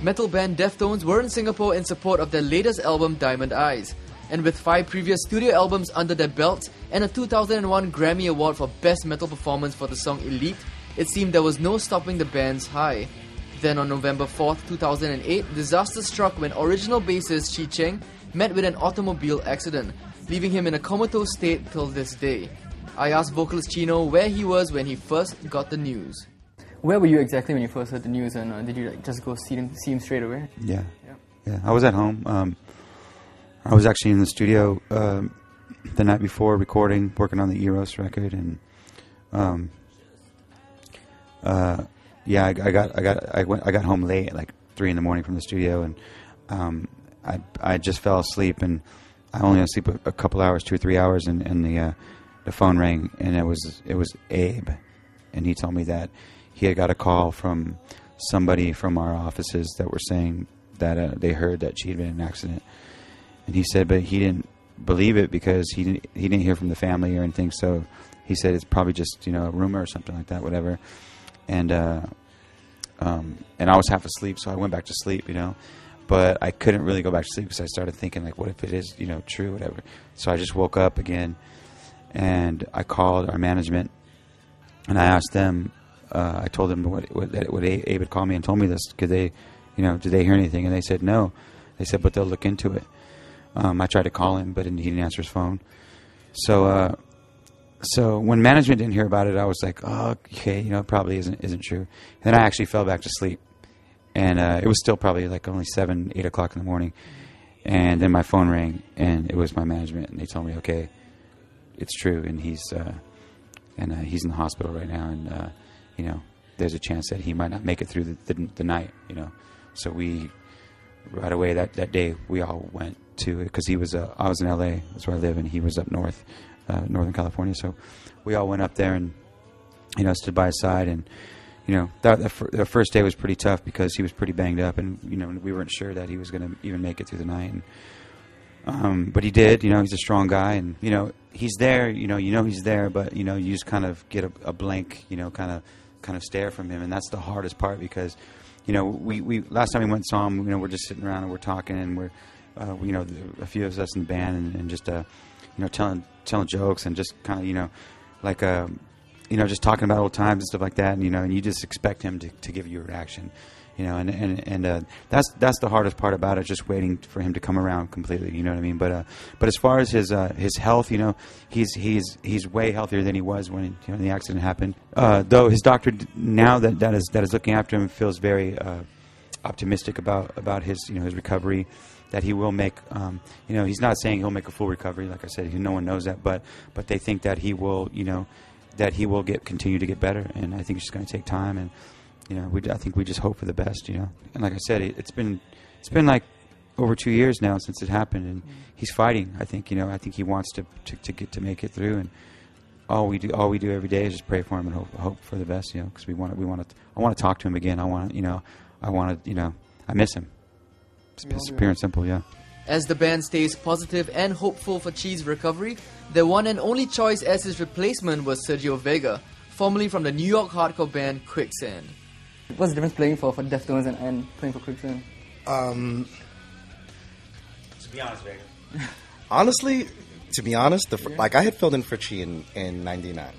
metal band Deftones were in Singapore in support of their latest album Diamond Eyes. And with 5 previous studio albums under their belts and a 2001 Grammy Award for Best Metal Performance for the song Elite, it seemed there was no stopping the band's high. Then on November 4th, 2008, disaster struck when original bassist Chi Cheng met with an automobile accident, leaving him in a comatose state till this day. I asked vocalist Chino where he was when he first got the news. Where were you exactly when you first heard the news, and did you just go see him straight away? Yeah. I was at home. I was actually in the studio the night before recording, working on the Eros record, and I got home late at like 3 a.m. from the studio, and I just fell asleep, and I only had to sleep a couple hours, 2 or 3 hours, and the phone rang, and it was Abe, and he told me that he had got a call from somebody from our offices that were saying that they heard that she had been in an accident. And he said, but he didn't believe it because he didn't hear from the family or anything. So he said it's probably just a rumor or something like that, whatever. And I was half asleep, so I went back to sleep, But I couldn't really go back to sleep because I started thinking like, what if it is true, whatever. So I just woke up again, and I called our management, and I asked them. I told them what Abe had called me and told me this. Could they, did they hear anything? And they said no. They said, but they'll look into it. I tried to call him, but he didn't answer his phone. So when management didn't hear about it, I was like, oh, okay, it probably isn't true. And then I actually fell back to sleep, and it was still probably like only 7, 8 o'clock in the morning. And then my phone rang, and it was my management, and they told me, okay, it's true, and he's in the hospital right now, and there's a chance that he might not make it through the night. So we right away that day we all went to it because I was in LA, that's where I live, and he was up north, Northern California. So we all went up there and stood by his side, and the first day was pretty tough because he was pretty banged up, and we weren't sure that he was going to even make it through the night. And, but he did. He's a strong guy, and he's there. He's there, but you just kind of get a blank, kind of stare from him, and that's the hardest part because we last time we went and saw him, we're just sitting around and we're talking, and we're a few of us in the band, and just telling jokes, and just kind of just talking about old times and stuff like that, and you just expect him to give you a reaction, and that's the hardest part about it, just waiting for him to come around completely, you know what I mean? But as far as his health, he's way healthier than he was when the accident happened. Though his doctor now that is looking after him feels very optimistic about his his recovery, that he will make he's not saying he'll make a full recovery, like I said, no one knows that, but they think that he will continue to get better, and I think it's just going to take time, and I think we just hope for the best, And like I said, it's been like over 2 years now since it happened, and he's fighting. I think I think he wants to make it through, and all we do every day is just pray for him and hope for the best, because I want to talk to him again. I miss him. It's pure and simple, yeah. As the band stays positive and hopeful for Chi's recovery, their one and only choice as his replacement was Sergio Vega, formerly from the New York hardcore band Quicksand. What's the difference playing for Deftones and playing for Quicksand? To be honest, Vega. Honestly, to be honest, I had filled in for Chi in 99.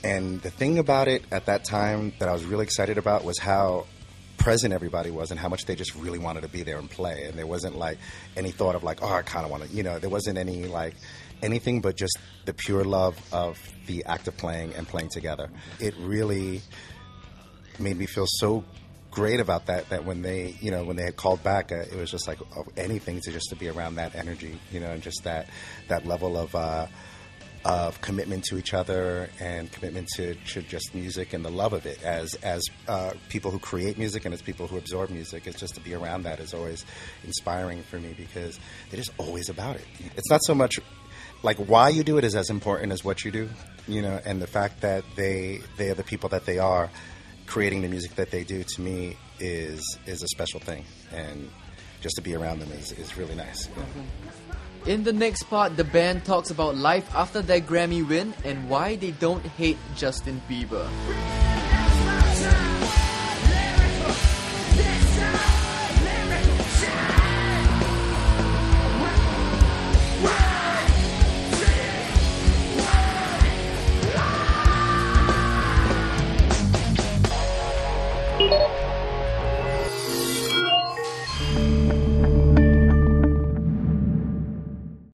And the thing about it at that time that I was really excited about was how present everybody was and how much they just really wanted to be there and play. And there wasn't like any thought of like, oh, I kind of want to, there wasn't any like anything but just the pure love of the act of playing and playing together. It really made me feel so great about that when they had called back, it was just like anything to be around that energy, and just that level of commitment to each other and commitment to just music and the love of it as people who create music and as people who absorb music. It's just to be around that is always inspiring for me because they're just always about it. It's not so much like why you do it is as important as what you do, and the fact that they are the people that they are, creating the music that they do, to me is a special thing, and just to be around them is really nice. In the next part, the band talks about life after their Grammy win and why they don't hate Justin Bieber.